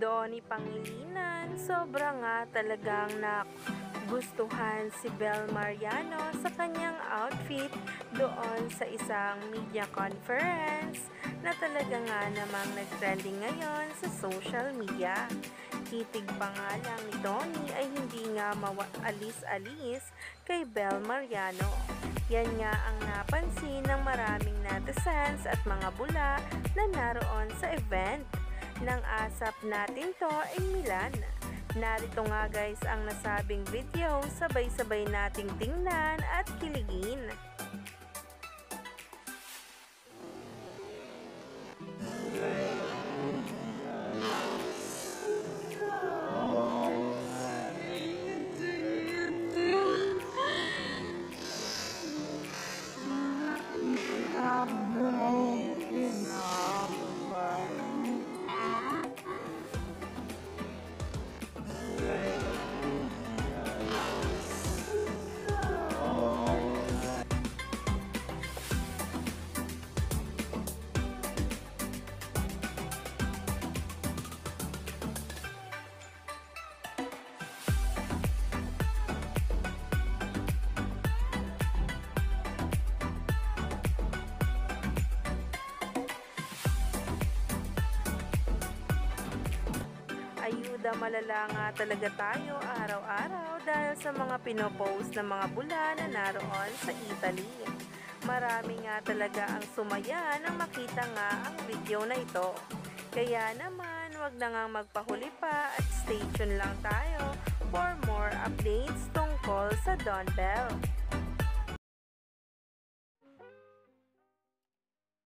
Donnie Pangilinan, sobra nga talagang nagustuhan si Bel Mariano sa kanyang outfit doon sa isang media conference na talaga nga namang nagtrending ngayon sa social media. Kitig pa nga lang ni Donnie ay hindi nga alis-alis kay Bel Mariano. Yan nga ang napansin ng maraming netizens at mga bula na naroon sa event. Nang asap natin to ay Milan. Narito nga guys ang nasabing video, sabay-sabay nating tingnan at kiligin. Ayuda malala nga talaga tayo araw-araw dahil sa mga pinopost ng mga bula na naroon sa Italy. Marami nga talaga ang sumaya nang makita nga ang video na ito. Kaya naman, wag na nga magpahuli pa at stay tuned lang tayo for more updates tungkol sa Don Bell.